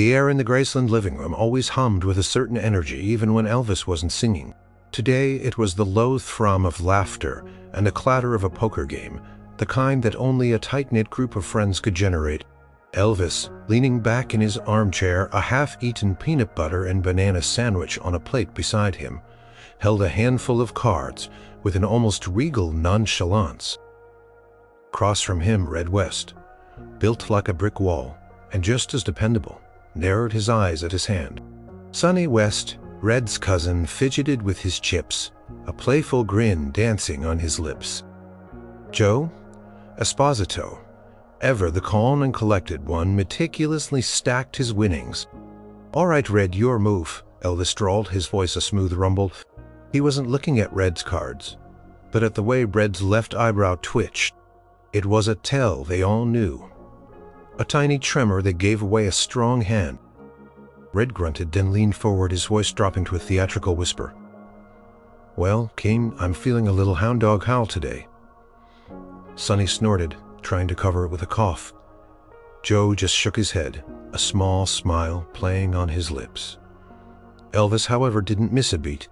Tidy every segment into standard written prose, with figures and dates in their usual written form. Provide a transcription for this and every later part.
The air in the Graceland living room always hummed with a certain energy even when Elvis wasn't singing. Today it was the low thrum of laughter and the clatter of a poker game, the kind that only a tight-knit group of friends could generate. Elvis, leaning back in his armchair, a half-eaten peanut butter and banana sandwich on a plate beside him, held a handful of cards with an almost regal nonchalance. Across from him, Red West, built like a brick wall and just as dependable, narrowed his eyes at his hand. Sonny West, Red's cousin, fidgeted with his chips, a playful grin dancing on his lips. Joe Esposito, ever the calm and collected one, meticulously stacked his winnings. "All right, Red, your move," Elvis drawled, his voice a smooth rumble. He wasn't looking at Red's cards, but at the way Red's left eyebrow twitched. It was a tell they all knew. A tiny tremor that gave away a strong hand. Red grunted, then leaned forward, his voice dropping to a theatrical whisper. "Well, King, I'm feeling a little Hound Dog Howl today." Sonny snorted, trying to cover it with a cough. Joe just shook his head, a small smile playing on his lips. Elvis, however, didn't miss a beat.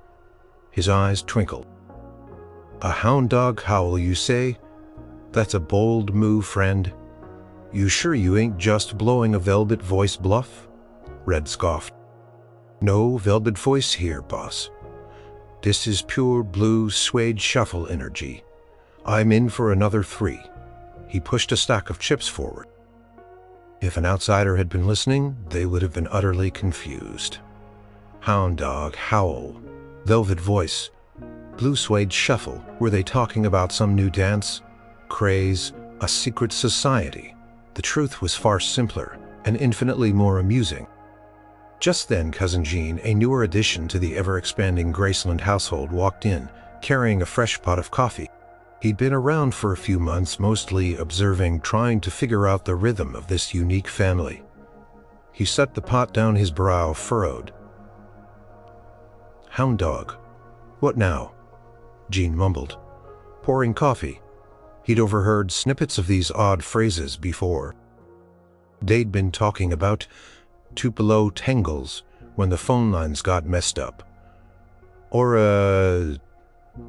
His eyes twinkled. "A Hound Dog Howl, you say? That's a bold move, friend. You sure you ain't just blowing a velvet voice bluff?" Red scoffed. "No velvet voice here, boss. This is pure blue Suede Shuffle energy. I'm in for another 3. He pushed a stack of chips forward. If an outsider had been listening, they would have been utterly confused. Hound Dog Howl, velvet voice, blue Suede Shuffle. Were they talking about some new dance, craze, a secret society? The truth was far simpler and infinitely more amusing. Just then, Cousin Jean, a newer addition to the ever-expanding Graceland household, walked in, carrying a fresh pot of coffee. He'd been around for a few months, mostly observing, trying to figure out the rhythm of this unique family. He set the pot down, his brow furrowed. "Hound Dog. What now?" Jean mumbled, pouring coffee. He'd overheard snippets of these odd phrases before. They'd been talking about Tupelo tangles when the phone lines got messed up. Or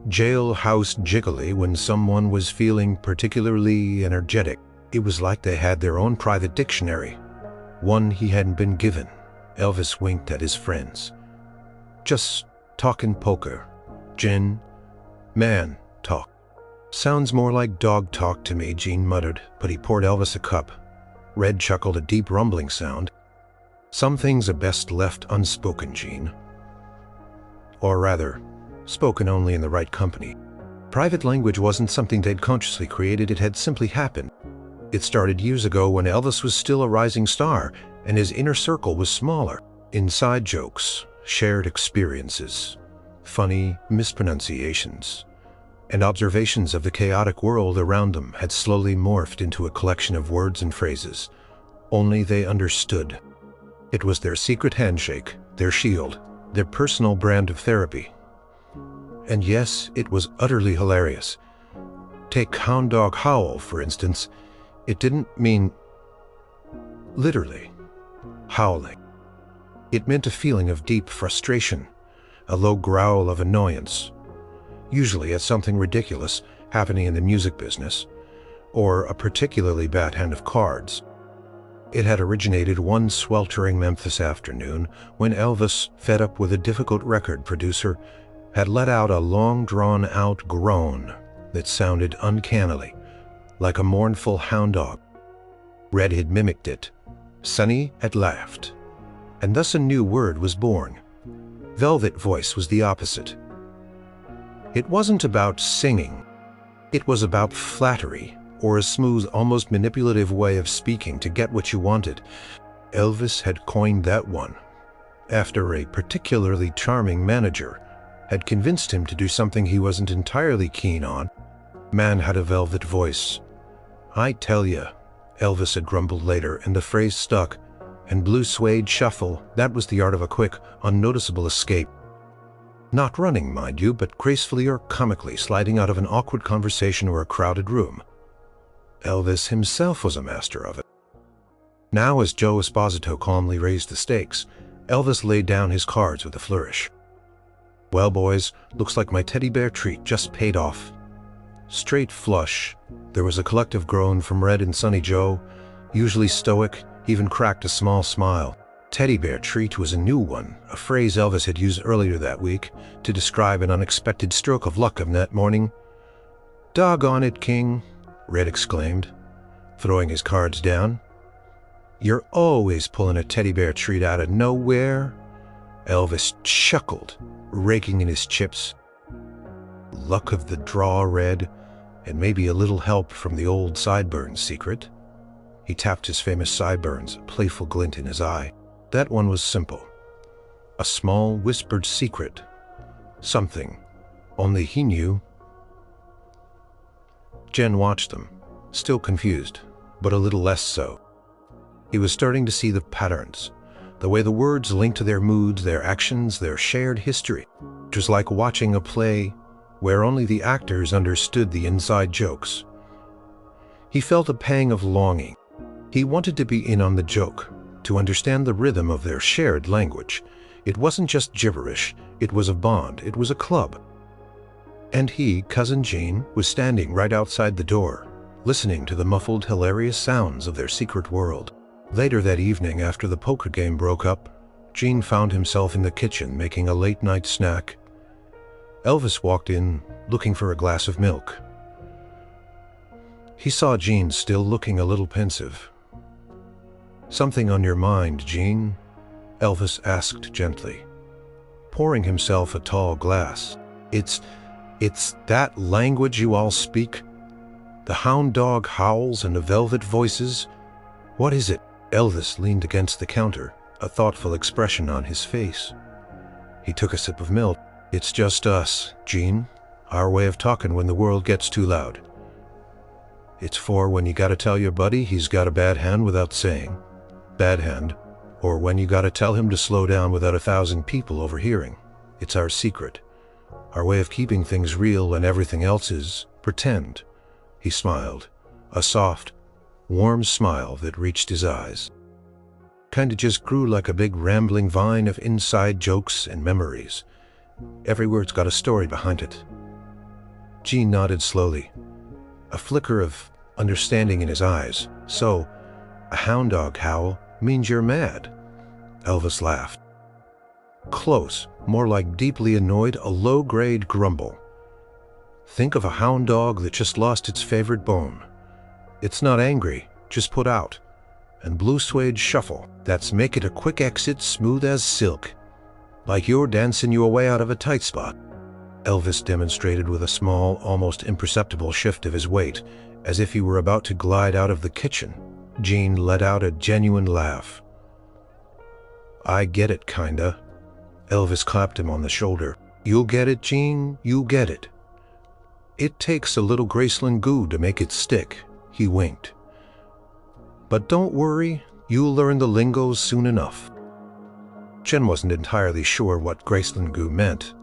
jailhouse jiggly when someone was feeling particularly energetic. It was like they had their own private dictionary, one he hadn't been given. Elvis winked at his friends. "Just talking poker. Gin, man talk." "Sounds more like dog talk to me," Jean muttered, but he poured Elvis a cup. Red chuckled, a deep rumbling sound. "Some things are best left unspoken, Jean. Or rather, spoken only in the right company." Private language wasn't something they'd consciously created, it had simply happened. It started years ago when Elvis was still a rising star and his inner circle was smaller. Inside jokes, shared experiences, funny mispronunciations, and observations of the chaotic world around them had slowly morphed into a collection of words and phrases. Only they understood. It was their secret handshake, their shield, their personal brand of therapy. And yes, it was utterly hilarious. Take Hound Dog Howl, for instance. It didn't mean literally howling. It meant a feeling of deep frustration, a low growl of annoyance, usually at something ridiculous happening in the music business, or a particularly bad hand of cards. It had originated one sweltering Memphis afternoon when Elvis, fed up with a difficult record producer, had let out a long drawn-out groan that sounded uncannily like a mournful hound dog. Red had mimicked it. Sonny had laughed. And thus a new word was born. Velvet voice was the opposite. It wasn't about singing. It was about flattery, or a smooth, almost manipulative way of speaking to get what you wanted. Elvis had coined that one after a particularly charming manager had convinced him to do something he wasn't entirely keen on. "Man had a velvet voice. I tell ya," Elvis had grumbled later, and the phrase stuck. And blue Suede Shuffle, that was the art of a quick, unnoticeable escape. Not running, mind you, but gracefully or comically sliding out of an awkward conversation or a crowded room. Elvis himself was a master of it. Now, as Joe Esposito calmly raised the stakes, Elvis laid down his cards with a flourish. "Well, boys, looks like my teddy bear treat just paid off." Straight flush. There was a collective groan from Red and Sunny Joe. Usually stoic, even cracked a small smile. Teddy bear treat was a new one, a phrase Elvis had used earlier that week to describe an unexpected stroke of luck of that morning. "Doggone it, King," Red exclaimed, throwing his cards down. "You're always pulling a teddy bear treat out of nowhere." Elvis chuckled, raking in his chips. Luck of the draw, Red, and maybe a little help from the old sideburns secret. He tapped his famous sideburns, a playful glint in his eye. That one was simple. A small, whispered secret. Something. Only he knew. Jen watched them, still confused, but a little less so. He was starting to see the patterns, the way the words linked to their moods, their actions, their shared history. It was like watching a play where only the actors understood the inside jokes. He felt a pang of longing. He wanted to be in on the joke, to understand the rhythm of their shared language. It wasn't just gibberish, it was a bond, it was a club. And he, Cousin Gene, was standing right outside the door, listening to the muffled, hilarious sounds of their secret world. Later that evening, after the poker game broke up, Gene found himself in the kitchen making a late-night snack. Elvis walked in, looking for a glass of milk. He saw Gene still looking a little pensive. "Something on your mind, Gene?" Elvis asked gently, pouring himself a tall glass. It's that language you all speak? The hound dog howls and the velvet voices? What is it?" Elvis leaned against the counter, a thoughtful expression on his face. He took a sip of milk. "It's just us, Gene. Our way of talking when the world gets too loud. It's for when you gotta tell your buddy he's got a bad hand without saying, bad hand, or when you gotta tell him to slow down without 1,000 people overhearing. It's our secret. Our way of keeping things real when everything else is pretend." He smiled, a soft, warm smile that reached his eyes. Kinda just grew like a big rambling vine of inside jokes and memories. Every word's got a story behind it. Gene nodded slowly, a flicker of understanding in his eyes. "So, a hound dog howl means you're mad?" Elvis laughed. Close, more like deeply annoyed, a low-grade grumble. Think of a hound dog that just lost its favorite bone. It's not angry, just put out. And blue suede shuffle, that's make it a quick exit, smooth as silk. Like you're dancing your way out of a tight spot. Elvis demonstrated with a small, almost imperceptible shift of his weight, as if he were about to glide out of the kitchen. Gene let out a genuine laugh. "I get it, kinda." Elvis clapped him on the shoulder. "You'll get it, Gene, you'll get it. It takes a little Graceland Goo to make it stick." He winked. "But don't worry, you'll learn the lingo soon enough." Jen wasn't entirely sure what Graceland Goo meant,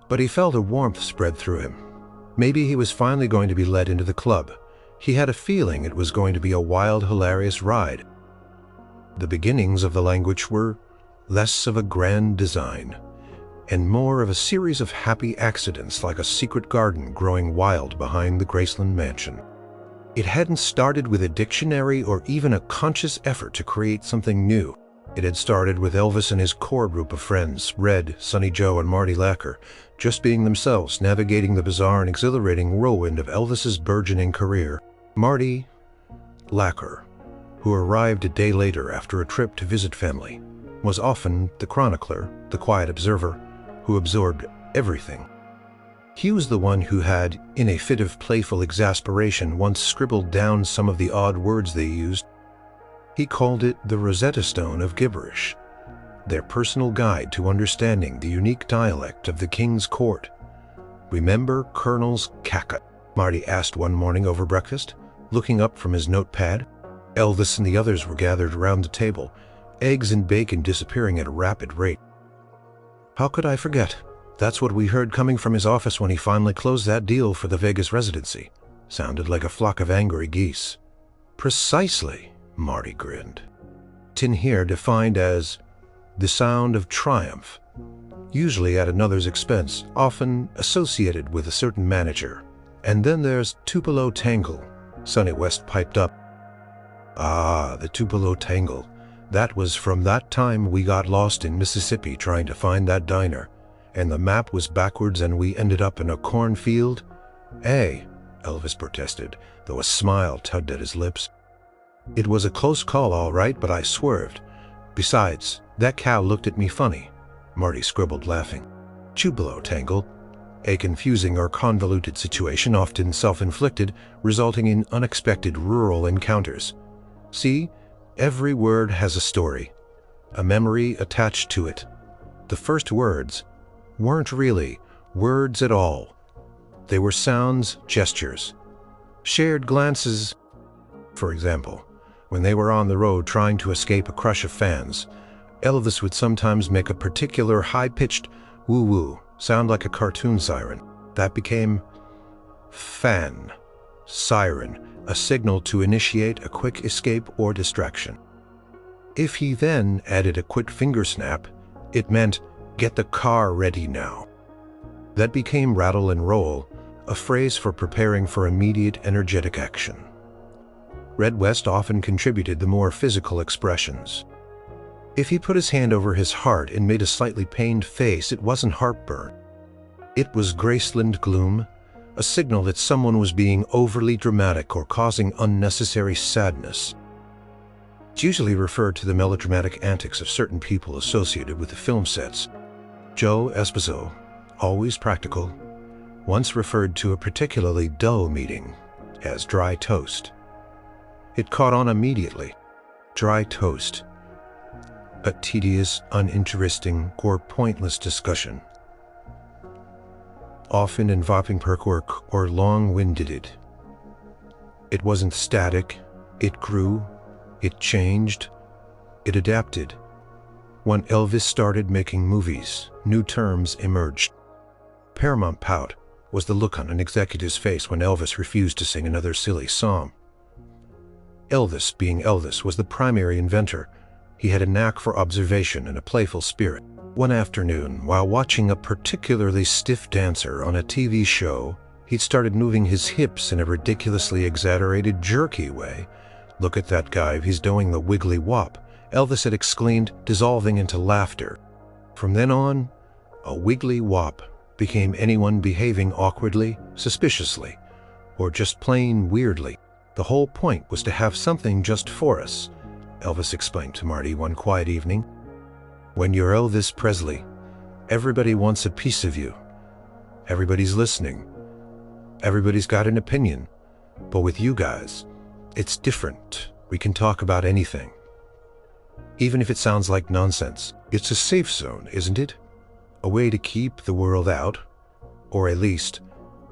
but he felt a warmth spread through him. Maybe he was finally going to be let into the club. He had a feeling it was going to be a wild, hilarious ride. The beginnings of the language were less of a grand design, and more of a series of happy accidents, like a secret garden growing wild behind the Graceland mansion. It hadn't started with a dictionary or even a conscious effort to create something new. It had started with Elvis and his core group of friends, Red, Sunny Joe, and Marty Lacker, just being themselves, navigating the bizarre and exhilarating whirlwind of Elvis's burgeoning career. Marty Lacker, who arrived a day later after a trip to visit family, was often the chronicler, the quiet observer, who absorbed everything. He was the one who had, in a fit of playful exasperation, once scribbled down some of the odd words they used. He called it the Rosetta Stone of gibberish, their personal guide to understanding the unique dialect of the King's Court. "Remember Colonel's caca?" Marty asked one morning over breakfast, looking up from his notepad. Elvis and the others were gathered around the table, eggs and bacon disappearing at a rapid rate. "How could I forget? That's what we heard coming from his office when he finally closed that deal for the Vegas residency." Sounded like a flock of angry geese. "Precisely," Marty grinned. Tin here defined as the sound of triumph, usually at another's expense, often associated with a certain manager. And then there's Tupelo Tangle, Sonny West piped up. Ah, the Tupelo Tangle. That was from that time we got lost in Mississippi trying to find that diner, and the map was backwards and we ended up in a cornfield. Hey, Elvis protested, though a smile tugged at his lips. It was a close call, all right, but I swerved. Besides, that cow looked at me funny, Marty scribbled, laughing. Tupelo Tangle, a confusing or convoluted situation, often self-inflicted, resulting in unexpected rural encounters. See, every word has a story, a memory attached to it. The first words weren't really words at all. They were sounds, gestures, shared glances. For example, when they were on the road trying to escape a crush of fans, Elvis would sometimes make a particular high-pitched woo-woo sound like a cartoon siren. That became fan, siren, a signal to initiate a quick escape or distraction. If he then added a quick finger snap, it meant, get the car ready now. That became rattle and roll, a phrase for preparing for immediate energetic action. Red West often contributed the more physical expressions. If he put his hand over his heart and made a slightly pained face, it wasn't heartburn. It was Graceland gloom, a signal that someone was being overly dramatic or causing unnecessary sadness. It's usually referred to the melodramatic antics of certain people associated with the film sets. Joe Esposito, always practical, once referred to a particularly dull meeting as dry toast. It caught on immediately. Dry toast. A tedious, uninteresting, or pointless discussion, often involving perk work or long-winded. It wasn't static. It grew. It changed. It adapted. When Elvis started making movies, new terms emerged. Paramount pout was the look on an executive's face when Elvis refused to sing another silly song. Elvis, being Elvis, was the primary inventor. He had a knack for observation and a playful spirit. One afternoon, while watching a particularly stiff dancer on a TV show, he'd started moving his hips in a ridiculously exaggerated, jerky way. Look at that guy, he's doing the wiggly wop, Elvis had exclaimed, dissolving into laughter. From then on, a wiggly wop became anyone behaving awkwardly, suspiciously, or just plain weirdly. The whole point was to have something just for us, Elvis explained to Marty one quiet evening. When you're Elvis Presley, everybody wants a piece of you. Everybody's listening. Everybody's got an opinion. But with you guys, it's different. We can talk about anything. Even if it sounds like nonsense. It's a safe zone, isn't it? A way to keep the world out, or at least,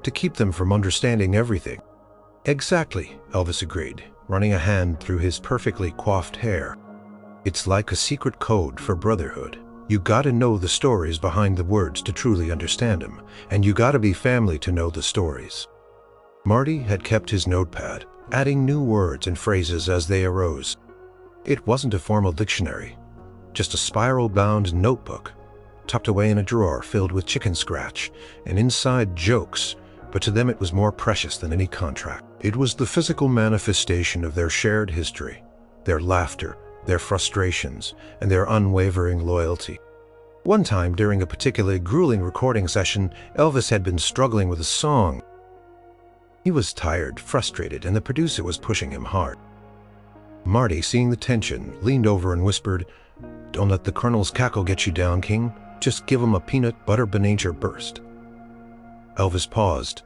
to keep them from understanding everything. Exactly, Elvis agreed, running a hand through his perfectly coiffed hair. It's like a secret code for brotherhood. You gotta know the stories behind the words to truly understand them, and you gotta be family to know the stories. Marty had kept his notepad, adding new words and phrases as they arose. It wasn't a formal dictionary, just a spiral-bound notebook, tucked away in a drawer filled with chicken scratch and inside jokes, but to them it was more precious than any contract. It was the physical manifestation of their shared history, their laughter, their frustrations, and their unwavering loyalty. One time during a particularly grueling recording session, Elvis had been struggling with a song. He was tired, frustrated, and the producer was pushing him hard. Marty, seeing the tension, leaned over and whispered, "Don't let the Colonel's cackle get you down, King. Just give him a peanut butter banana burst." Elvis paused,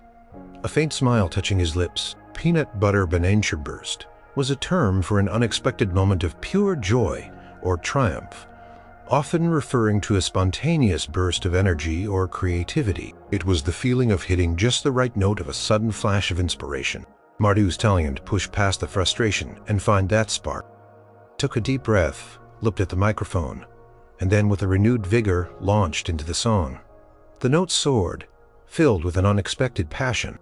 a faint smile touching his lips. Peanut butter banana burst was a term for an unexpected moment of pure joy or triumph, often referring to a spontaneous burst of energy or creativity. It was the feeling of hitting just the right note of a sudden flash of inspiration. Marty was telling him to push past the frustration and find that spark. Took a deep breath, looked at the microphone, and then with a renewed vigor launched into the song. The notes soared, filled with an unexpected passion.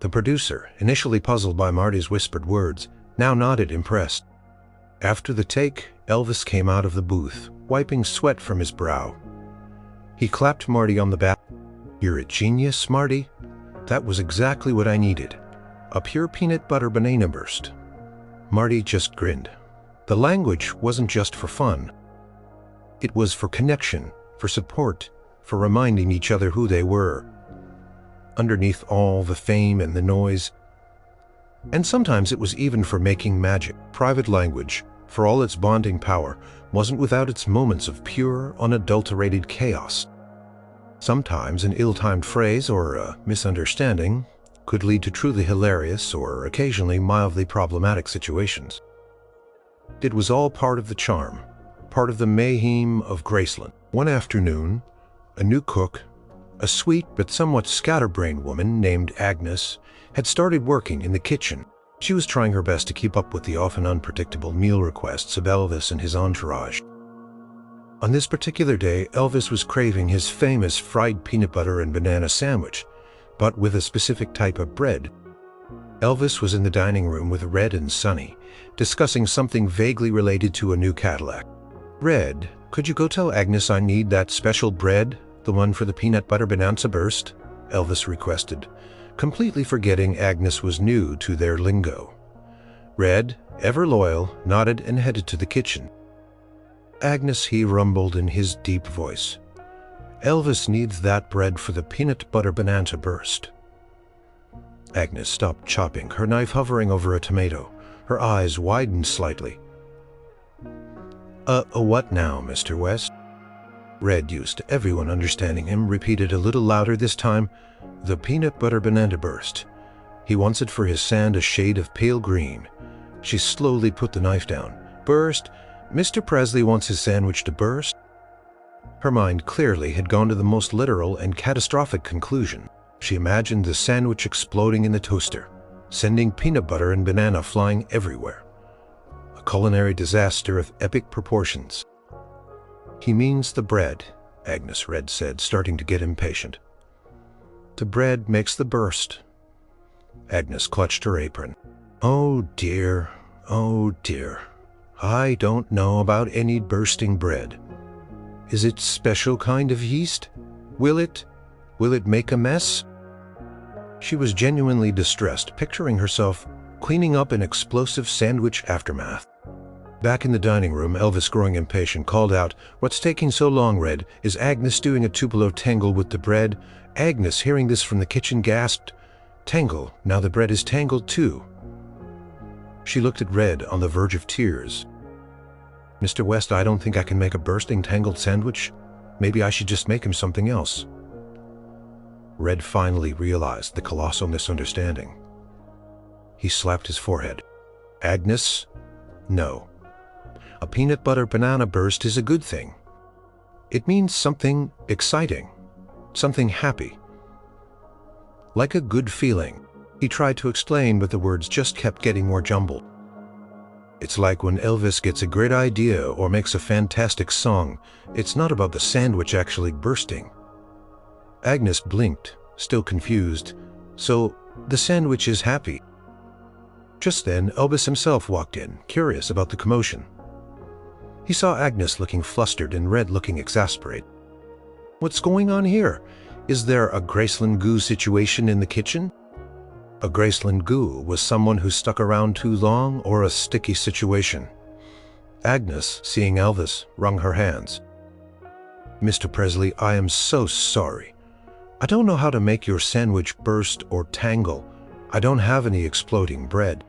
The producer, initially puzzled by Marty's whispered words, now nodded impressed. After the take, Elvis came out of the booth, wiping sweat from his brow. He clapped Marty on the back. "You're a genius, Marty. That was exactly what I needed. A pure peanut butter banana burst." Marty just grinned. The language wasn't just for fun. It was for connection, for support, for reminding each other who they were. Underneath all the fame and the noise. And sometimes it was even for making magic. Private language, for all its bonding power, wasn't without its moments of pure, unadulterated chaos. Sometimes an ill-timed phrase or a misunderstanding could lead to truly hilarious or occasionally mildly problematic situations. It was all part of the charm, part of the mayhem of Graceland. One afternoon, a new cook, a sweet but somewhat scatterbrained woman named Agnes, had started working in the kitchen. She was trying her best to keep up with the often unpredictable meal requests of Elvis and his entourage. On this particular day, Elvis was craving his famous fried peanut butter and banana sandwich, but with a specific type of bread. Elvis was in the dining room with Red and Sonny, discussing something vaguely related to a new Cadillac. "Red, could you go tell Agnes I need that special bread, the one for the peanut butter bonanza burst?" Elvis requested, completely forgetting Agnes was new to their lingo. Red, ever loyal, nodded and headed to the kitchen. "Agnes," he rumbled in his deep voice, "Elvis needs that bread for the peanut butter bonanza burst." Agnes stopped chopping, her knife hovering over a tomato. Her eyes widened slightly. What now, Mr. West?" Red, used to everyone understanding him, repeated a little louder this time, "The peanut butter banana burst. He wants it for his sand a shade of pale green." She slowly put the knife down. "Burst? Mr. Presley wants his sandwich to burst?" Her mind clearly had gone to the most literal and catastrophic conclusion. She imagined the sandwich exploding in the toaster, sending peanut butter and banana flying everywhere. A culinary disaster of epic proportions. "He means the bread," Agnes Red said, starting to get impatient. "The bread makes the burst." Agnes clutched her apron. Oh dear. I don't know about any bursting bread. Is it special kind of yeast? Will it make a mess?" She was genuinely distressed, picturing herself cleaning up an explosive sandwich aftermath. Back in the dining room, Elvis, growing impatient, called out, "What's taking so long, Red? Is Agnes doing a Tupelo tangle with the bread?" Agnes, hearing this from the kitchen, gasped, "Tangle? Now the bread is tangled too." She looked at Red on the verge of tears. "Mr. West, I don't think I can make a bursting tangled sandwich. Maybe I should just make him something else." Red finally realized the colossal misunderstanding. He slapped his forehead. "Agnes, no. A peanut butter banana burst is a good thing. It means something exciting, something happy. Like a good feeling." He tried to explain, but the words just kept getting more jumbled. "It's like when Elvis gets a great idea or makes a fantastic song. It's not about the sandwich actually bursting." Agnes blinked, still confused. "So the sandwich is happy?" Just then, Elvis himself walked in, curious about the commotion. He saw Agnes looking flustered and Red looking exasperated. "What's going on here? Is there a Graceland Goo situation in the kitchen?" A Graceland Goo was someone who stuck around too long or a sticky situation. Agnes, seeing Elvis, wrung her hands. "Mr. Presley, I am so sorry. I don't know how to make your sandwich burst or tangle. I don't have any exploding bread."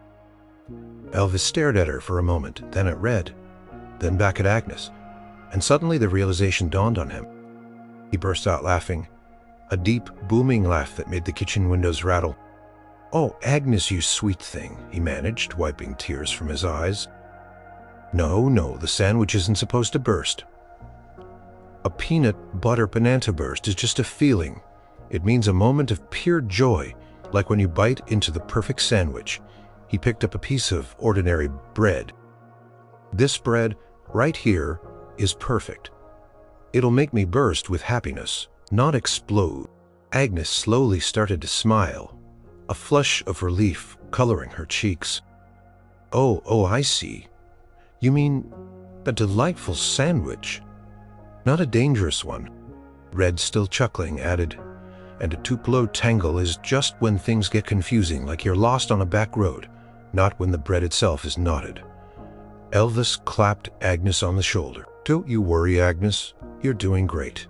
Elvis stared at her for a moment, then at Red, then back at Agnes, and suddenly the realization dawned on him. He burst out laughing, a deep, booming laugh that made the kitchen windows rattle. "Oh, Agnes, you sweet thing," he managed, wiping tears from his eyes. No, the sandwich isn't supposed to burst. A peanut butter banana burst is just a feeling. It means a moment of pure joy, like when you bite into the perfect sandwich." He picked up a piece of ordinary bread. "This bread, right here, is perfect. It'll make me burst with happiness, not explode." Agnes slowly started to smile, a flush of relief coloring her cheeks. Oh, I see. You mean a delightful sandwich? Not a dangerous one. Red, still chuckling, added, and a Tupelo tangle is just when things get confusing, like you're lost on a back road, not when the bread itself is knotted. Elvis clapped Agnes on the shoulder. Don't you worry, Agnes. You're doing great.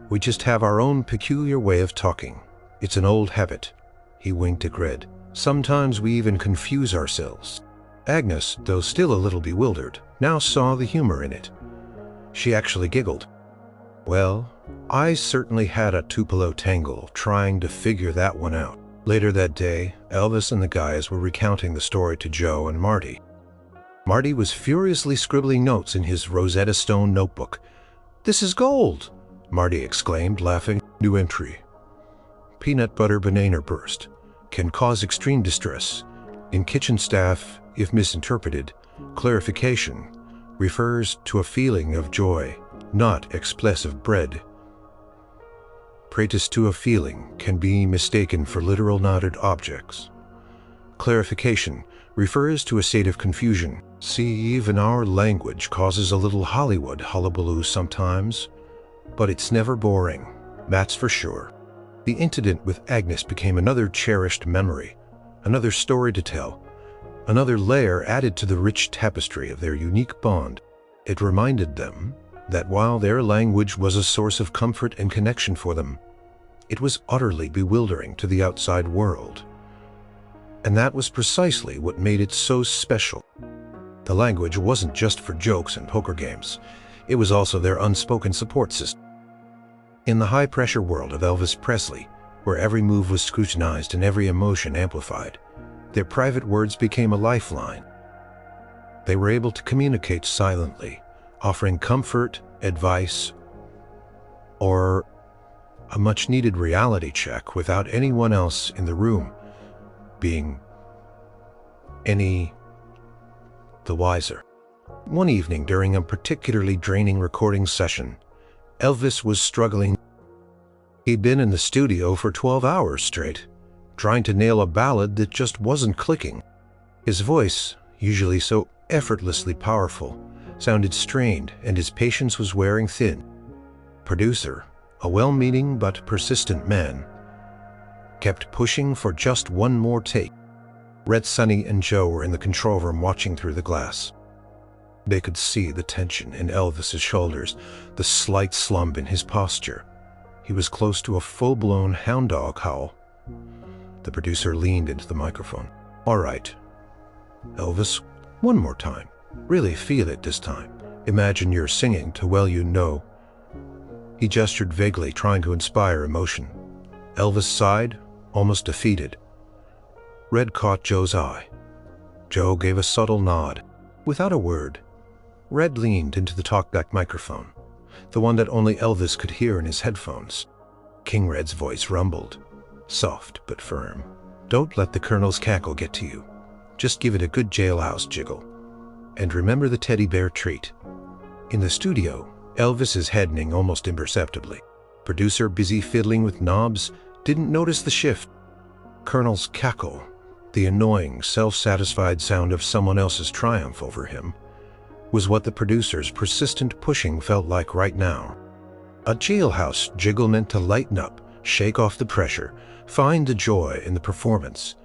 We just have our own peculiar way of talking. It's an old habit. He winked at Red. Sometimes we even confuse ourselves. Agnes, though still a little bewildered, now saw the humor in it. She actually giggled. Well, I certainly had a Tupelo tangle trying to figure that one out. Later that day, Elvis and the guys were recounting the story to Joe and Marty. Marty was furiously scribbling notes in his Rosetta Stone notebook. "This is gold!" Marty exclaimed, laughing. New entry. Peanut butter banana burst. Can cause extreme distress. In kitchen staff, if misinterpreted, clarification refers to a feeling of joy, not explosive bread. Pratus to a feeling can be mistaken for literal knotted objects. Clarification refers to a state of confusion. See, even our language causes a little Hollywood hullabaloo sometimes, but it's never boring, that's for sure. The incident with Agnes became another cherished memory, another story to tell, another layer added to the rich tapestry of their unique bond. It reminded them that while their language was a source of comfort and connection for them, it was utterly bewildering to the outside world. And that was precisely what made it so special. The language wasn't just for jokes and poker games. It was also their unspoken support system. In the high-pressure world of Elvis Presley, where every move was scrutinized and every emotion amplified, their private words became a lifeline. They were able to communicate silently, offering comfort, advice, or a much-needed reality check without anyone else in the room being any the wiser. One evening during a particularly draining recording session, Elvis was struggling. He'd been in the studio for 12 hours straight, trying to nail a ballad that just wasn't clicking. His voice, usually so effortlessly powerful, sounded strained, and his patience was wearing thin. Producer, a well-meaning but persistent man, kept pushing for just one more take. Red, Sonny, and Joe were in the control room watching through the glass. They could see the tension in Elvis's shoulders, the slight slump in his posture. He was close to a full-blown hound dog howl. The producer leaned into the microphone. "All right, Elvis, one more time. Really feel it this time. Imagine you're singing to Well You Know." He gestured vaguely, trying to inspire emotion. Elvis sighed, almost defeated. Red caught Joe's eye. Joe gave a subtle nod. Without a word, Red leaned into the talkback microphone, the one that only Elvis could hear in his headphones. King Red's voice rumbled, soft but firm. "Don't let the Colonel's cackle get to you. Just give it a good jailhouse jiggle. And remember the teddy bear treat." In the studio, Elvis is heading almost imperceptibly. Producer, busy fiddling with knobs, didn't notice the shift. Colonel's cackle, the annoying, self-satisfied sound of someone else's triumph over him, was what the producer's persistent pushing felt like right now. A jailhouse jiggle meant to lighten up, shake off the pressure, find the joy in the performance,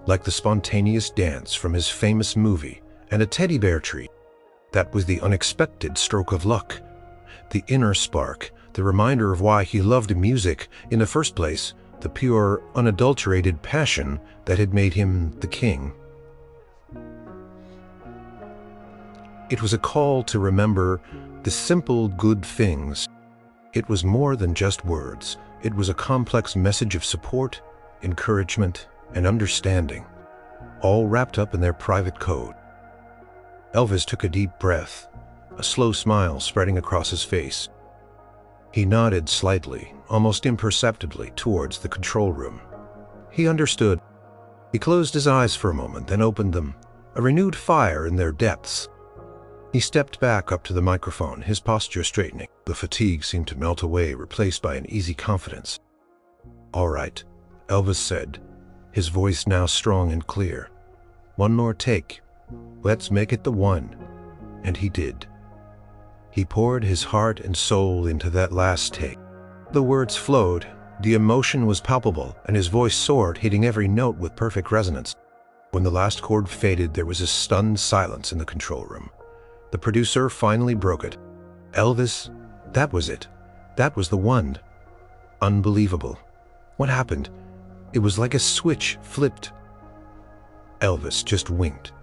like the spontaneous dance from his famous movie, and a teddy bear treat. That was the unexpected stroke of luck, the inner spark, the reminder of why he loved music in the first place, the pure, unadulterated passion that had made him the king. It was a call to remember the simple good things. It was more than just words. It was a complex message of support, encouragement, and understanding, all wrapped up in their private code. Elvis took a deep breath, a slow smile spreading across his face. He nodded slightly, almost imperceptibly, towards the control room. He understood. He closed his eyes for a moment, then opened them, a renewed fire in their depths. He stepped back up to the microphone, his posture straightening. The fatigue seemed to melt away, replaced by an easy confidence. "All right," Elvis said, his voice now strong and clear. "One more take. Let's make it the one. and he did. He poured his heart and soul into that last take. The words flowed, the emotion was palpable, and his voice soared, hitting every note with perfect resonance. When the last chord faded, there was a stunned silence in the control room. The producer finally broke it. "Elvis, that was it. That was the one." Unbelievable. What happened? It was like a switch flipped. Elvis just winked.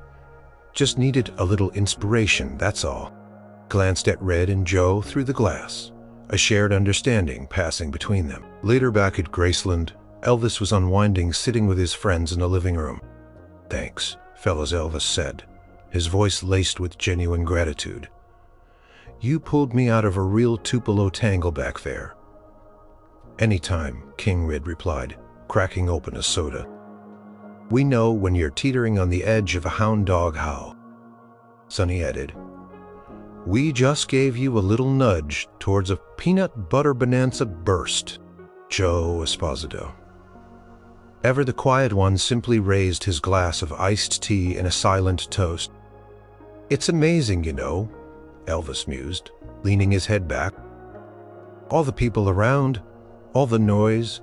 Just needed a little inspiration, that's all. Glanced at Red and Joe through the glass, a shared understanding passing between them. Later back at Graceland, Elvis was unwinding, sitting with his friends in the living room. "Thanks, fellas," Elvis said, his voice laced with genuine gratitude. "You pulled me out of a real Tupelo tangle back there." "Anytime," King Red replied, cracking open a soda. "We know when you're teetering on the edge of a hound dog howl." Sonny added, "We just gave you a little nudge towards a peanut butter bonanza burst." Joe Esposito, ever the quiet one, simply raised his glass of iced tea in a silent toast. "It's amazing, you know," Elvis mused, leaning his head back. "All the people around, all the noise,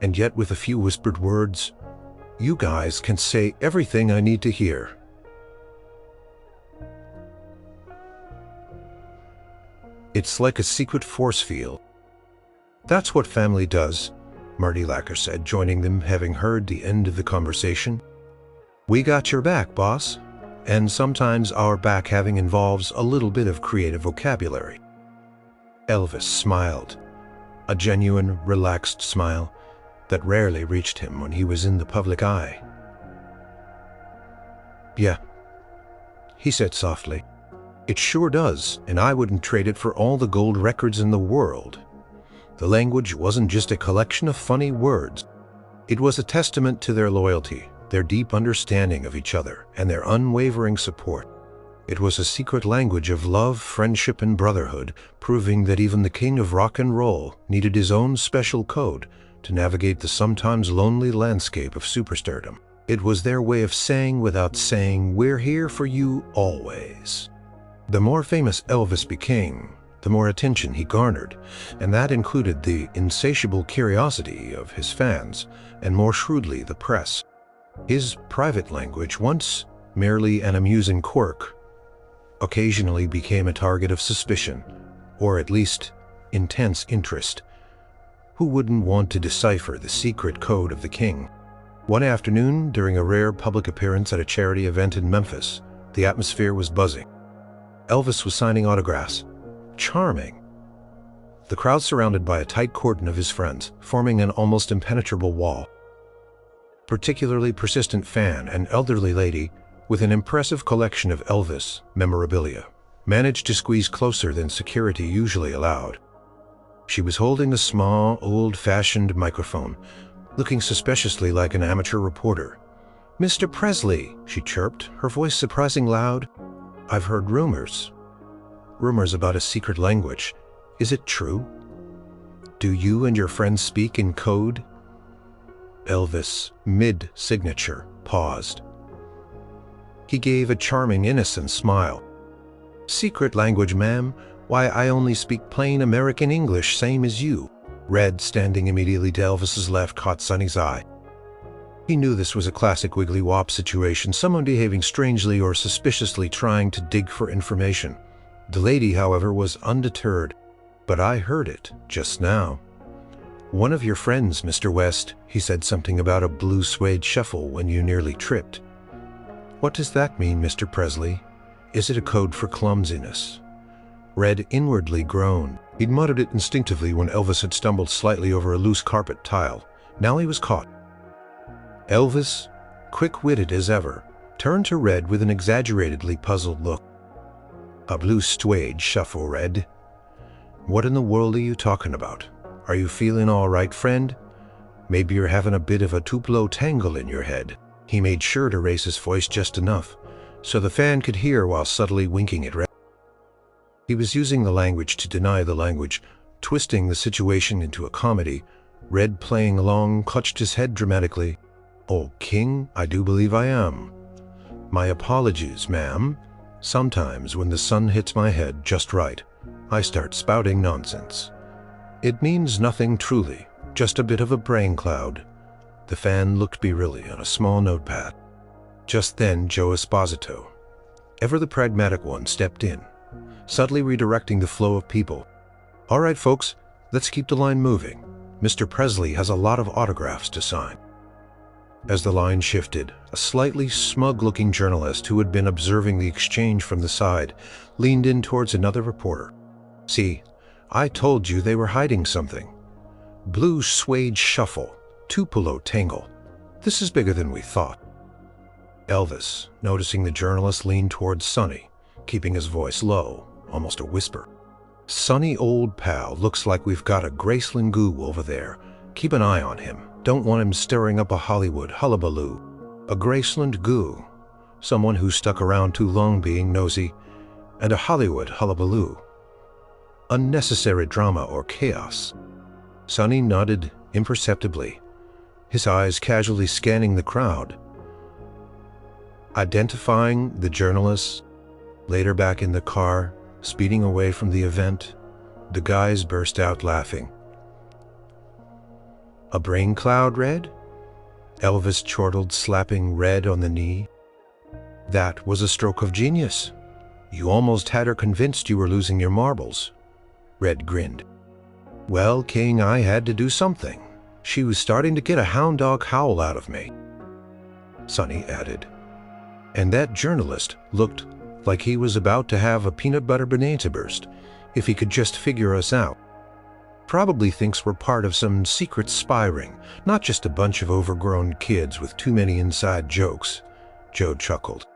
and yet with a few whispered words, you guys can say everything I need to hear." "It's like a secret force field." "That's what family does," Marty Lacker said, joining them, having heard the end of the conversation. "We got your back, boss." And sometimes our back having involves a little bit of creative vocabulary. Elvis smiled, a genuine, relaxed smile that rarely reached him when he was in the public eye. "Yeah," he said softly. "It sure does, and I wouldn't trade it for all the gold records in the world." The language wasn't just a collection of funny words. It was a testament to their loyalty, their deep understanding of each other, and their unwavering support. It was a secret language of love, friendship, and brotherhood, proving that even the king of rock and roll needed his own special code to navigate the sometimes lonely landscape of superstardom. It was their way of saying without saying, "We're here for you always." The more famous Elvis became, the more attention he garnered, and that included the insatiable curiosity of his fans, and more shrewdly the press. His private language, once merely an amusing quirk, occasionally became a target of suspicion, or at least intense interest. Who wouldn't want to decipher the secret code of the king? One afternoon, during a rare public appearance at a charity event in Memphis, the atmosphere was buzzing. Elvis was signing autographs. Charming. The crowd surrounded by a tight cordon of his friends, forming an almost impenetrable wall. Particularly persistent fan, an elderly lady with an impressive collection of Elvis memorabilia, managed to squeeze closer than security usually allowed. She was holding a small, old-fashioned microphone, looking suspiciously like an amateur reporter. "Mr. Presley," she chirped, her voice surprising loud. "I've heard rumors. Rumors about a secret language. Is it true? Do you and your friends speak in code?" Elvis, mid-signature, paused. He gave a charming, innocent smile. "Secret language, ma'am? Why, I only speak plain American English, same as you." Red, standing immediately to Elvis's left, caught Sonny's eye. He knew this was a classic Wiggly Wop situation, someone behaving strangely or suspiciously trying to dig for information. The lady, however, was undeterred. "But I heard it just now. One of your friends, Mr. West, he said something about a blue suede shuffle when you nearly tripped. What does that mean, Mr. Presley? Is it a code for clumsiness?" Red inwardly groaned. He'd muttered it instinctively when Elvis had stumbled slightly over a loose carpet tile. Now he was caught. Elvis, quick-witted as ever, turned to Red with an exaggeratedly puzzled look. "A blue suede shuffle, Red? What in the world are you talking about? Are you feeling all right, friend? Maybe you're having a bit of a Tupelo tangle in your head." He made sure to raise his voice just enough, so the fan could hear while subtly winking at Red. He was using the language to deny the language, twisting the situation into a comedy. Red, playing along, clutched his head dramatically. "Oh, King, I do believe I am. My apologies, ma'am. Sometimes when the sun hits my head just right, I start spouting nonsense. It means nothing truly, just a bit of a brain cloud. The fan looked beery on a small notepad. Just then Joe Esposito, ever the pragmatic one, stepped in, subtly redirecting the flow of people. "All right, folks, let's keep the line moving. Mr. Presley has a lot of autographs to sign." As the line shifted, a slightly smug-looking journalist who had been observing the exchange from the side leaned in towards another reporter. "See, I told you they were hiding something. Blue Suede Shuffle, Tupelo Tangle. This is bigger than we thought." Elvis, noticing the journalist, leaned towards Sonny, keeping his voice low, almost a whisper. "Sonny, old pal, looks like we've got a Graceland Goo over there. Keep an eye on him. Don't want him stirring up a Hollywood hullabaloo." A Graceland Goo, someone who stuck around too long being nosy, and a Hollywood hullabaloo. Unnecessary drama or chaos. Sonny nodded imperceptibly, his eyes casually scanning the crowd. Identifying the journalists, later back in the car, speeding away from the event, the guys burst out laughing. "A brain cloud, Red?" Elvis chortled, slapping Red on the knee. "That was a stroke of genius. You almost had her convinced you were losing your marbles." Red grinned. "Well, King, I had to do something. She was starting to get a Hound Dog Howl out of me." Sonny added. "And that journalist looked like he was about to have a peanut butter bonanza burst, if he could just figure us out. Probably thinks we're part of some secret spy ring, not just a bunch of overgrown kids with too many inside jokes." Joe chuckled.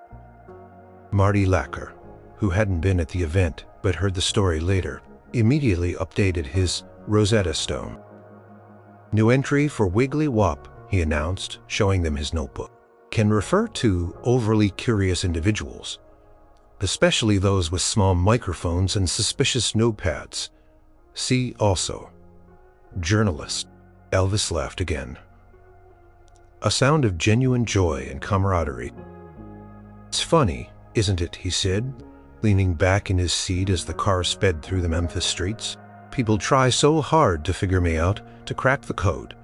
Marty Lacker, who hadn't been at the event but heard the story later, immediately updated his Rosetta Stone. "New entry for Wiggly Wop," he announced, showing them his notebook. "Can refer to overly curious individuals, especially those with small microphones and suspicious notepads. See also, journalist." Elvis laughed again, a sound of genuine joy and camaraderie. "It's funny, isn't it?" he said, leaning back in his seat as the car sped through the Memphis streets. "People try so hard to figure me out, to crack the code.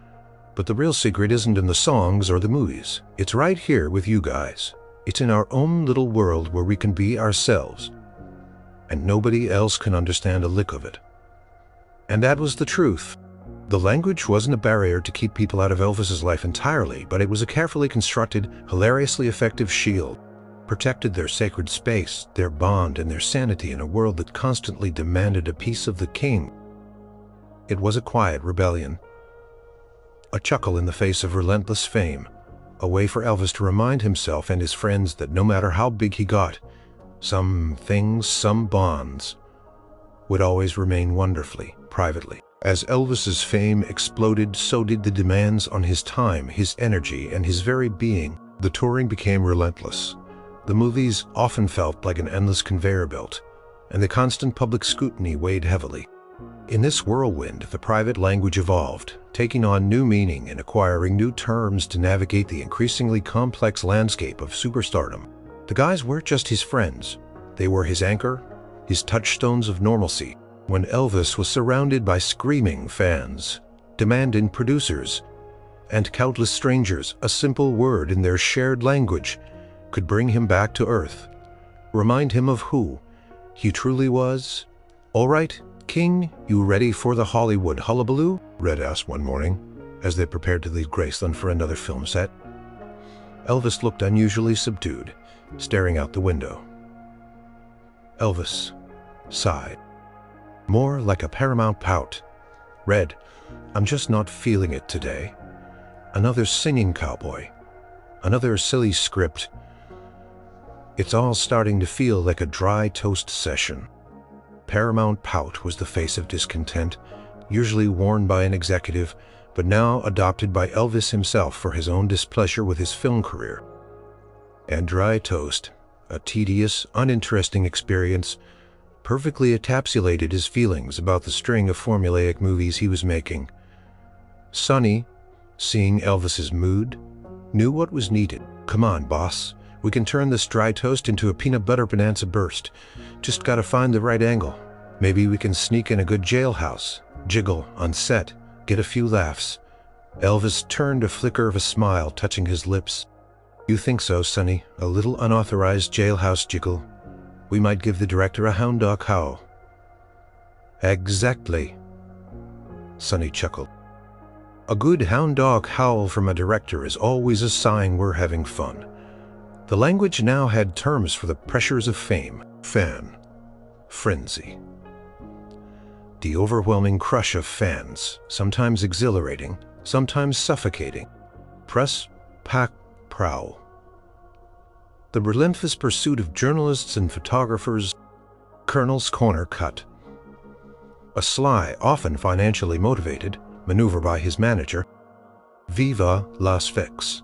But the real secret isn't in the songs or the movies. It's right here with you guys. It's in our own little world where we can be ourselves. And nobody else can understand a lick of it." And that was the truth. The language wasn't a barrier to keep people out of Elvis's life entirely, but it was a carefully constructed, hilariously effective shield. Protected their sacred space, their bond, and their sanity in a world that constantly demanded a piece of the king. It was a quiet rebellion. A chuckle in the face of relentless fame, a way for Elvis to remind himself and his friends that no matter how big he got, some things, some bonds, would always remain wonderfully, privately. As Elvis's fame exploded, so did the demands on his time, his energy, and his very being. The touring became relentless. The movies often felt like an endless conveyor belt, and the constant public scrutiny weighed heavily. In this whirlwind, the private language evolved, taking on new meaning and acquiring new terms to navigate the increasingly complex landscape of superstardom. The guys weren't just his friends. They were his anchor, his touchstones of normalcy. When Elvis was surrounded by screaming fans, demanding producers, and countless strangers, a simple word in their shared language could bring him back to earth, remind him of who he truly was. "All right, King, you ready for the Hollywood hullabaloo?" Red asked one morning, as they prepared to leave Graceland for another film set. Elvis looked unusually subdued, staring out the window. Elvis sighed, more like a paramount pout. "Red, I'm just not feeling it today. Another singing cowboy, another silly script. It's all starting to feel like a dry toast session." Paramount pout was the face of discontent, usually worn by an executive, but now adopted by Elvis himself for his own displeasure with his film career. And dry toast, a tedious, uninteresting experience, perfectly encapsulated his feelings about the string of formulaic movies he was making. Sonny, seeing Elvis's mood, knew what was needed. "Come on, boss. We can turn this dry toast into a peanut butter bonanza burst. Just gotta find the right angle. Maybe we can sneak in a good jailhouse, jiggle on set, get a few laughs. Elvis turned a flicker of a smile touching his lips. You think so, Sonny? A little unauthorized jailhouse jiggle. We might give the director a hound dog howl. Exactly, Sonny chuckled. A good hound dog howl from a director is always a sign we're having fun. The language now had terms for the pressures of fame, fan, frenzy. The overwhelming crush of fans, sometimes exhilarating, sometimes suffocating. Press, pack, prowl. The relentless pursuit of journalists and photographers. Colonel's corner cut. A sly, often financially motivated, maneuver by his manager. Viva Las Vegas.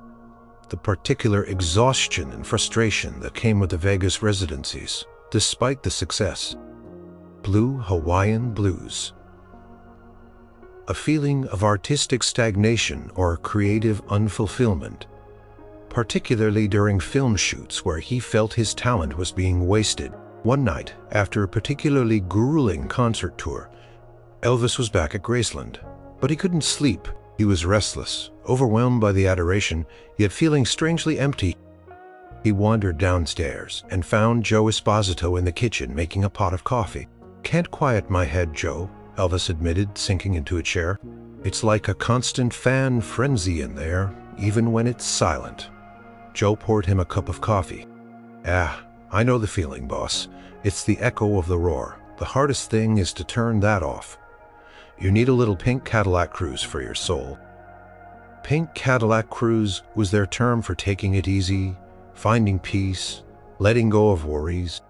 The particular exhaustion and frustration that came with the Vegas residencies, despite the success. Blue Hawaiian blues. A feeling of artistic stagnation or creative unfulfillment, particularly during film shoots where he felt his talent was being wasted. One night, after a particularly grueling concert tour, Elvis was back at Graceland, but he couldn't sleep. He was restless, overwhelmed by the adoration, yet feeling strangely empty. He wandered downstairs and found Joe Esposito in the kitchen making a pot of coffee. "Can't quiet my head, Joe," Elvis admitted, sinking into a chair. "It's like a constant fan frenzy in there, even when it's silent." Joe poured him a cup of coffee. "Ah, I know the feeling, boss. It's the echo of the roar. The hardest thing is to turn that off. You need a little pink Cadillac cruise for your soul." Pink Cadillac cruise was their term for taking it easy, finding peace, letting go of worries.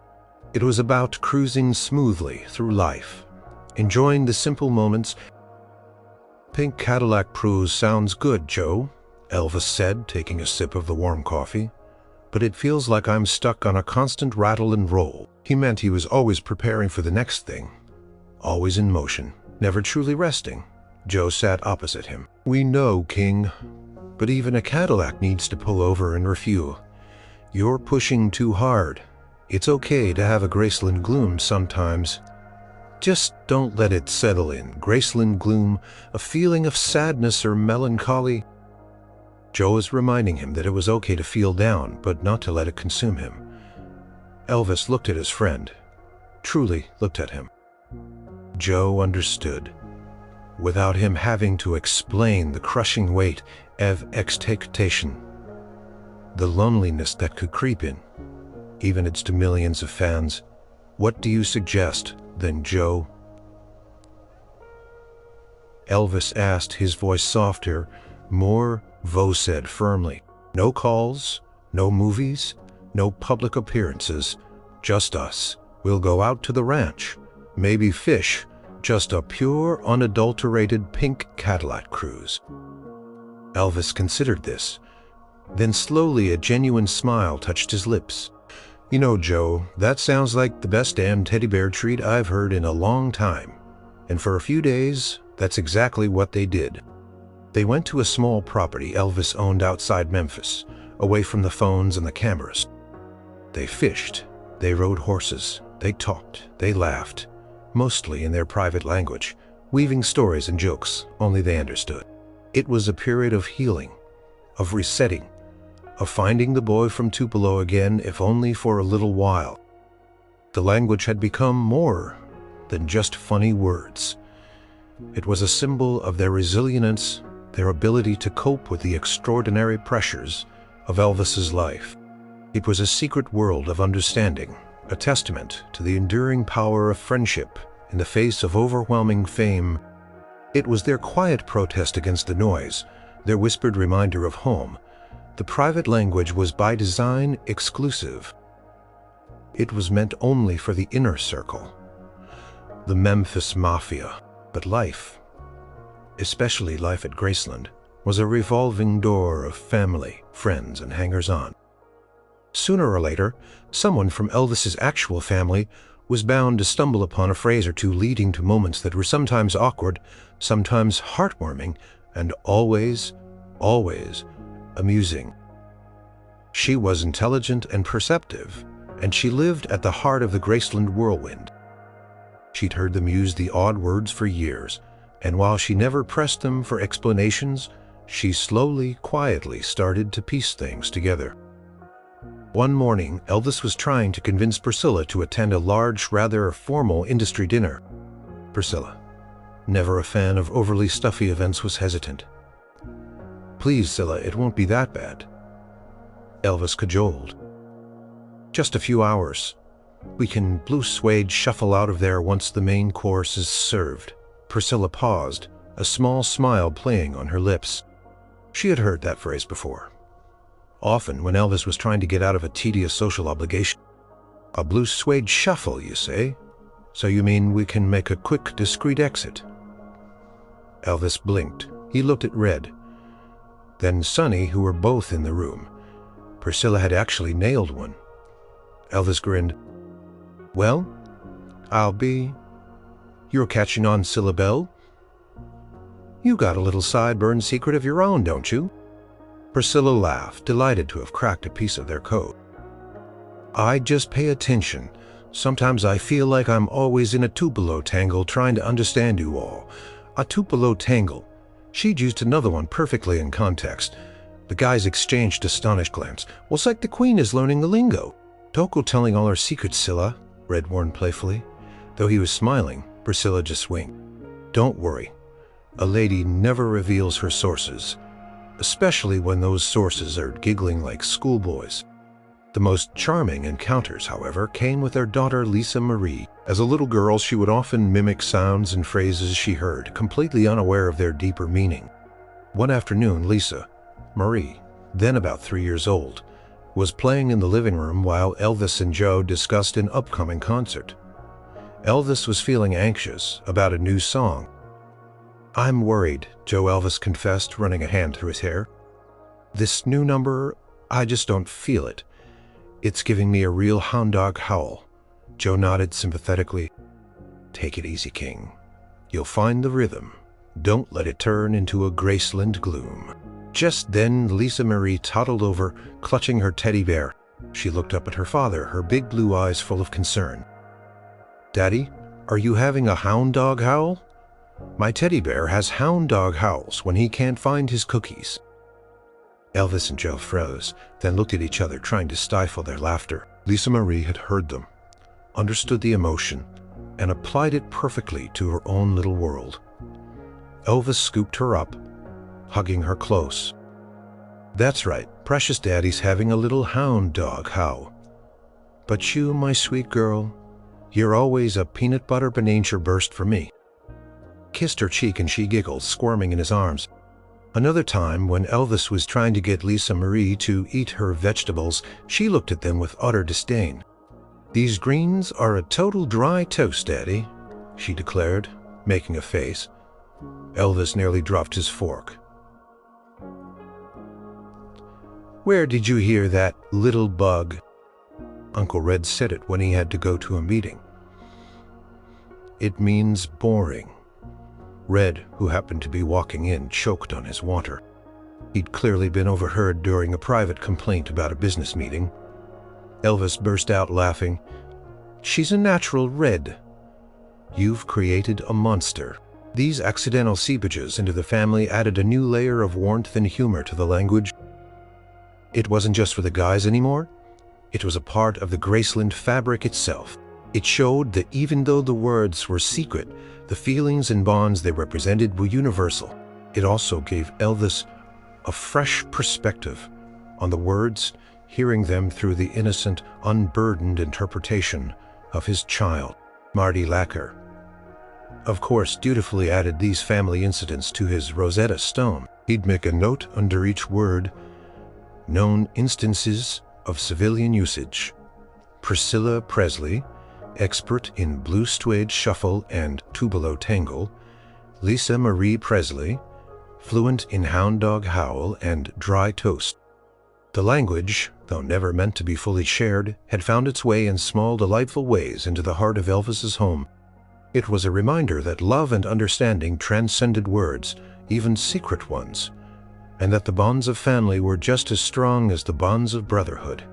It was about cruising smoothly through life, enjoying the simple moments. "Pink Cadillac cruise sounds good, Joe," Elvis said, taking a sip of the warm coffee. "But it feels like I'm stuck on a constant rattle and roll." He meant he was always preparing for the next thing, always in motion, never truly resting. Joe sat opposite him. "We know, King, but even a Cadillac needs to pull over and refuel. You're pushing too hard. It's okay to have a Graceland gloom sometimes. Just don't let it settle in. Graceland gloom, a feeling of sadness or melancholy." Joe was reminding him that it was okay to feel down, but not to let it consume him. Elvis looked at his friend, truly looked at him. Joe understood, without him having to explain the crushing weight of expectation, the loneliness that could creep in, even it's to millions of fans. "What do you suggest, then, Joe?" Elvis asked, his voice softer, more. Vo said firmly, "No calls, no movies, no public appearances, just us. We'll go out to the ranch, maybe fish, just a pure, unadulterated pink Cadillac cruise." Elvis considered this. Then slowly a genuine smile touched his lips. "You know, Joe, that sounds like the best damn teddy bear treat I've heard in a long time." And for a few days, that's exactly what they did. They went to a small property Elvis owned outside Memphis, away from the phones and the cameras. They fished, they rode horses, they talked, they laughed, mostly in their private language, weaving stories and jokes only they understood. It was a period of healing, of resetting, of finding the boy from Tupelo again, if only for a little while. The language had become more than just funny words. It was a symbol of their resilience, their ability to cope with the extraordinary pressures of Elvis's life. It was a secret world of understanding, a testament to the enduring power of friendship in the face of overwhelming fame. It was their quiet protest against the noise, their whispered reminder of home. The private language was by design exclusive. It was meant only for the inner circle, the Memphis Mafia. But life, especially life at Graceland, was a revolving door of family, friends, and hangers-on. Sooner or later, someone from Elvis's actual family was bound to stumble upon a phrase or two leading to moments that were sometimes awkward, sometimes heartwarming, and always, always amusing. She was intelligent and perceptive, and she lived at the heart of the Graceland whirlwind. She'd heard them use the odd words for years, and while she never pressed them for explanations, she slowly, quietly started to piece things together. One morning, Elvis was trying to convince Priscilla to attend a large, rather formal industry dinner. Priscilla, never a fan of overly stuffy events, was hesitant. "Please, Zilla, it won't be that bad," Elvis cajoled. "Just a few hours. We can blue suede shuffle out of there once the main course is served." Priscilla paused, a small smile playing on her lips. She had heard that phrase before, often when Elvis was trying to get out of a tedious social obligation. "A blue suede shuffle, you say? So you mean we can make a quick, discreet exit?" Elvis blinked. He looked at Red, then Sonny, who were both in the room. Priscilla had actually nailed one. Elvis grinned. "Well, I'll be... You're catching on, Syllabelle? You got a little sideburn secret of your own, don't you?" Priscilla laughed, delighted to have cracked a piece of their code. "I just pay attention. Sometimes I feel like I'm always in a Tupelo tangle trying to understand you all." A Tupelo tangle. She'd used another one perfectly in context. The guys exchanged astonished glance. "Well, it's like the Queen is learning the lingo." "Don't go telling all her secrets, Scylla," Red warned playfully. Though he was smiling, Priscilla just winked. "Don't worry. A lady never reveals her sources, especially when those sources are giggling like schoolboys." The most charming encounters, however, came with their daughter Lisa Marie. As a little girl, she would often mimic sounds and phrases she heard, completely unaware of their deeper meaning. One afternoon, Lisa, Marie, then about 3 years old, was playing in the living room while Elvis and Joe discussed an upcoming concert. Elvis was feeling anxious about a new song. "I'm worried," Joe Elvis confessed, running a hand through his hair. "This new number, I just don't feel it. It's giving me a real Hound Dog Howl." Joe nodded sympathetically. "Take it easy, King. You'll find the rhythm. Don't let it turn into a Graceland gloom." Just then, Lisa Marie toddled over, clutching her teddy bear. She looked up at her father, her big blue eyes full of concern. "Daddy, are you having a hound dog howl?" "My teddy bear has hound dog howls when he can't find his cookies." Elvis and Joe froze, then looked at each other, trying to stifle their laughter. Lisa Marie had heard them, understood the emotion, and applied it perfectly to her own little world. Elvis scooped her up, hugging her close. "That's right, precious Daddy's having a little hound dog howl. But you, my sweet girl, you're always a peanut butter bonanza burst for me." Kissed her cheek and she giggled, squirming in his arms. Another time, when Elvis was trying to get Lisa Marie to eat her vegetables, she looked at them with utter disdain. "These greens are a total dry toast, Daddy," she declared, making a face. Elvis nearly dropped his fork. "Where did you hear that, little bug?" Uncle Red said it when he had to go to a meeting. "It means boring." Red, who happened to be walking in, choked on his water. He'd clearly been overheard during a private complaint about a business meeting. Elvis burst out laughing. "She's a natural, Red. You've created a monster." These accidental seepages into the family added a new layer of warmth and humor to the language. It wasn't just for the guys anymore. It was a part of the Graceland fabric itself. It showed that even though the words were secret, the feelings and bonds they represented were universal. It also gave Elvis a fresh perspective on the words, hearing them through the innocent, unburdened interpretation of his child, Marty Lacker. Of course, dutifully added these family incidents to his Rosetta Stone. He'd make a note under each word, known instances of civilian usage. Priscilla Presley, expert in blue suede shuffle and Tupelo tangle. Lisa Marie Presley, fluent in hound dog howl and dry toast. The language, though never meant to be fully shared, had found its way in small, delightful ways into the heart of Elvis's home. It was a reminder that love and understanding transcended words, even secret ones. and that the bonds of family were just as strong as the bonds of brotherhood.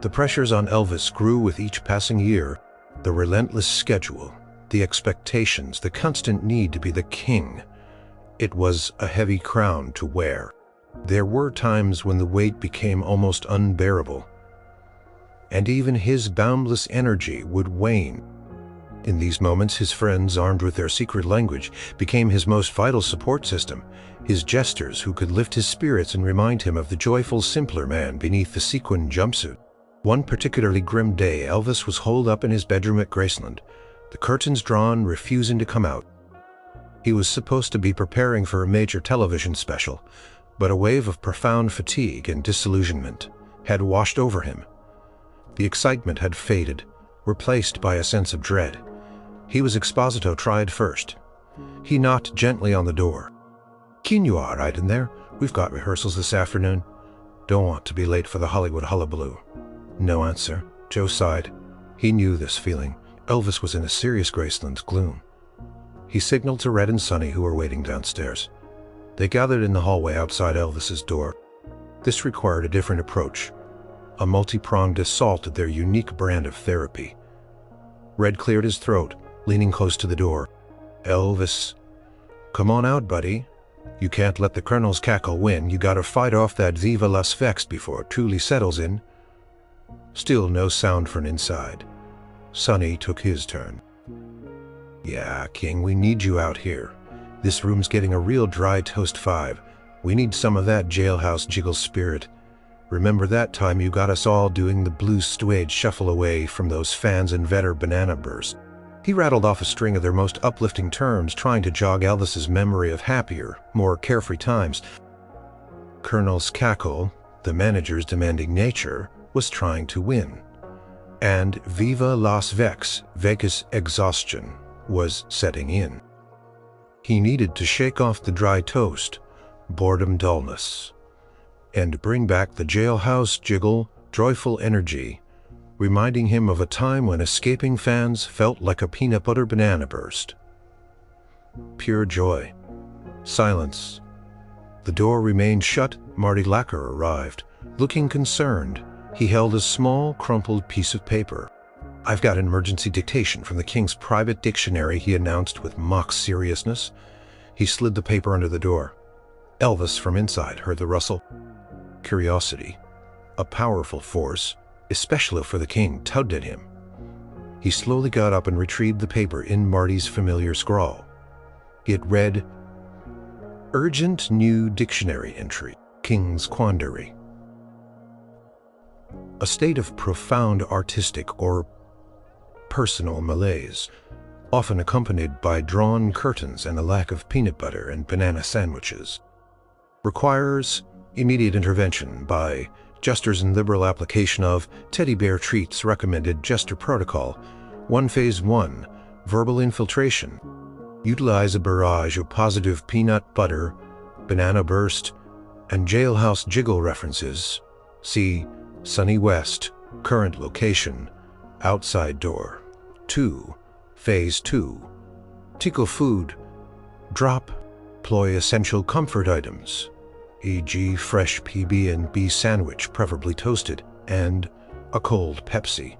The pressures on Elvis grew with each passing year, the relentless schedule, the expectations, the constant need to be the king. It was a heavy crown to wear. There were times when the weight became almost unbearable, and even his boundless energy would wane. In these moments, his friends, armed with their secret language, became his most vital support system, his jesters who could lift his spirits and remind him of the joyful, simpler man beneath the sequin jumpsuit. One particularly grim day, Elvis was holed up in his bedroom at Graceland, the curtains drawn, refusing to come out. He was supposed to be preparing for a major television special, but a wave of profound fatigue and disillusionment had washed over him. The excitement had faded, replaced by a sense of dread. He was Exposito tried first. He knocked gently on the door. "Can you all right in there? We've got rehearsals this afternoon. Don't want to be late for the Hollywood hullabaloo." No answer. Joe sighed. He knew this feeling. Elvis was in a serious Graceland gloom. He signaled to Red and Sonny, who were waiting downstairs. They gathered in the hallway outside Elvis's door. This required a different approach, a multi-pronged assault at their unique brand of therapy. Red cleared his throat, leaning close to the door. "Elvis, come on out, buddy. You can't let the Colonel's cackle win. You gotta fight off that Viva Las Vex before it truly settles in." Still no sound from inside. Sonny took his turn. "Yeah, King, we need you out here. This room's getting a real dry toast 5. We need some of that jailhouse jiggle spirit. Remember that time you got us all doing the blue Suede Shuffle away from those fans and vetter banana bursts?" He rattled off a string of their most uplifting terms, trying to jog Elvis's memory of happier, more carefree times. Colonel's cackle, the manager's demanding nature, was trying to win. And Viva Las Vex, Vegas exhaustion, was setting in. He needed to shake off the dry toast, boredom dullness, and bring back the jailhouse jiggle, joyful energy, reminding him of a time when escaping fans felt like a peanut butter banana burst. Pure joy. Silence. The door remained shut. Marty Lacker arrived, looking concerned. He held a small, crumpled piece of paper. "I've got an emergency dictation from the King's private dictionary," he announced with mock seriousness. He slid the paper under the door. Elvis, from inside, heard the rustle. Curiosity, a powerful force, especially for the King, tugged at him. He slowly got up and retrieved the paper in Marty's familiar scrawl. It read, "Urgent new dictionary entry, King's Quandary." A state of profound artistic or personal malaise, often accompanied by drawn curtains and a lack of peanut butter and banana sandwiches. Requires immediate intervention by jesters and liberal application of teddy bear treats recommended jester protocol. 1 Phase 1, verbal infiltration. Utilize a barrage of positive peanut butter, banana burst, and jailhouse jiggle references. See Sunny West, current location, outside door. 2 Phase 2, tickle food. Drop, ploy essential comfort items, e.g. fresh PB&B sandwich, preferably toasted, and a cold Pepsi.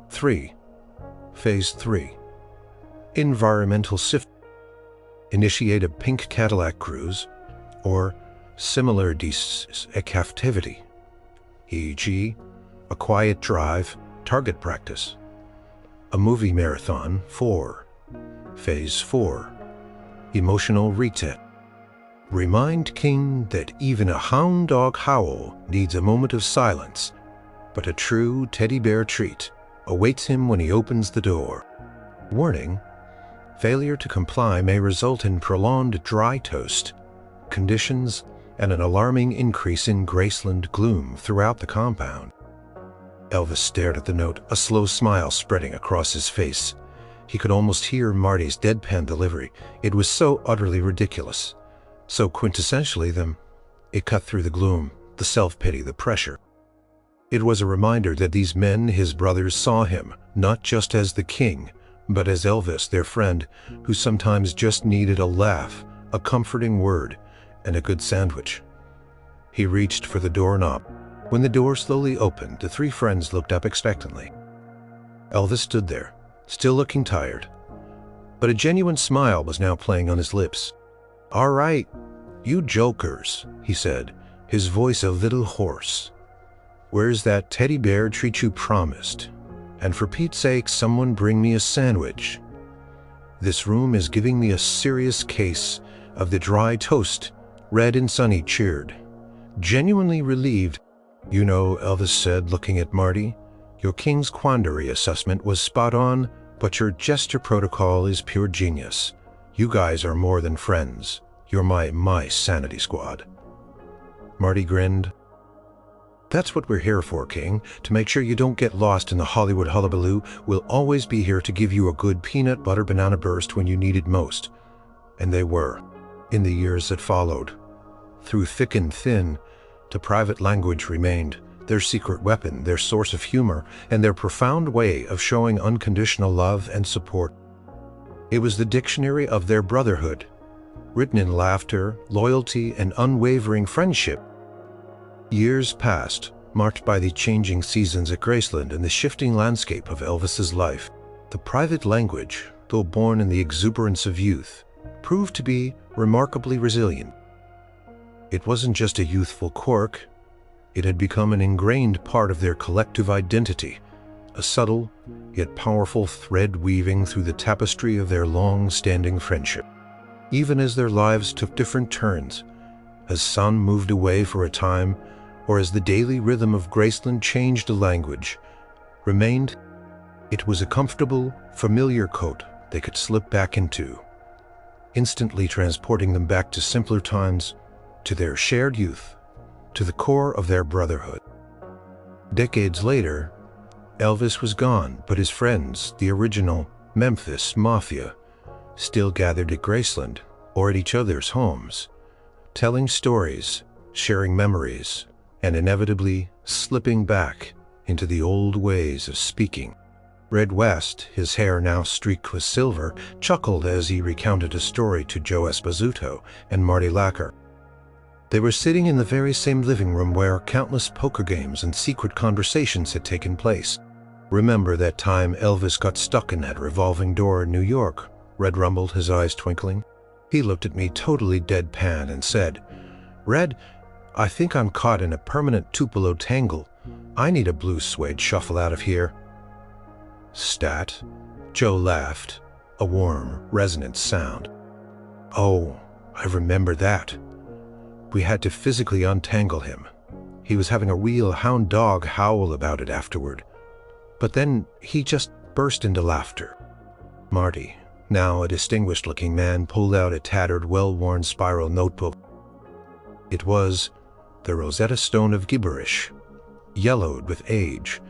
3 Phase 3, environmental sift. Initiate a pink Cadillac cruise or similar activity, e.g. a quiet drive, target practice. A movie marathon. 4 Phase 4, emotional reset. Remind King that even a Hound Dog Howl needs a moment of silence, but a true teddy bear treat awaits him when he opens the door. Warning: failure to comply may result in prolonged dry toast conditions and an alarming increase in Graceland gloom throughout the compound. Elvis stared at the note, a slow smile spreading across his face. He could almost hear Marty's deadpan delivery. It was so utterly ridiculous, so quintessentially them. It cut through the gloom, the self-pity, the pressure. It was a reminder that these men, his brothers, saw him not just as the King, but as Elvis, their friend, who sometimes just needed a laugh, a comforting word, and a good sandwich. He reached for the doorknob. When the door slowly opened, the three friends looked up expectantly. Elvis stood there, still looking tired, but a genuine smile was now playing on his lips. "All right, you jokers," he said, his voice a little hoarse. "Where's that teddy bear treat you promised? And for Pete's sake, someone bring me a sandwich. This room is giving me a serious case of the dry toast." Red and Sunny cheered, genuinely relieved. "You know," Elvis said, looking at Marty, "your King's Quandary assessment was spot on, but your gesture protocol is pure genius. You guys are more than friends. You're my sanity squad." Marty grinned. "That's what we're here for, King, to make sure you don't get lost in the Hollywood hullabaloo. We'll always be here to give you a good peanut butter banana burst when you need it most." And they were, in the years that followed. Through thick and thin, the private language remained, their secret weapon, their source of humor, and their profound way of showing unconditional love and support. It was the dictionary of their brotherhood, written in laughter, loyalty, and unwavering friendship. Years passed, marked by the changing seasons at Graceland and the shifting landscape of Elvis's life. The private language, though born in the exuberance of youth, proved to be remarkably resilient. It wasn't just a youthful quirk, it had become an ingrained part of their collective identity, a subtle yet powerful thread weaving through the tapestry of their long-standing friendship. Even as their lives took different turns, as Sun moved away for a time, or as the daily rhythm of Graceland changed the language, remained, it was a comfortable, familiar coat they could slip back into, instantly transporting them back to simpler times, to their shared youth, to the core of their brotherhood. Decades later, Elvis was gone, but his friends, the original Memphis Mafia, still gathered at Graceland or at each other's homes, telling stories, sharing memories, and inevitably slipping back into the old ways of speaking. Red West, his hair now streaked with silver, chuckled as he recounted a story to Joe Esposito and Marty Lacker. They were sitting in the very same living room where countless poker games and secret conversations had taken place. "Remember that time Elvis got stuck in that revolving door in New York?" Red rumbled, his eyes twinkling. He looked at me totally deadpan and said, "Red, I think I'm caught in a permanent Tupelo tangle. I need a blue suede shuffle out of here." "Stat?" Joe laughed, a warm, resonant sound. "Oh, I remember that. We had to physically untangle him. He was having a real Hound Dog Howl about it afterward. But then he just burst into laughter." Marty, now a distinguished-looking man, pulled out a tattered, well-worn spiral notebook. It was the Rosetta Stone of gibberish, yellowed with age,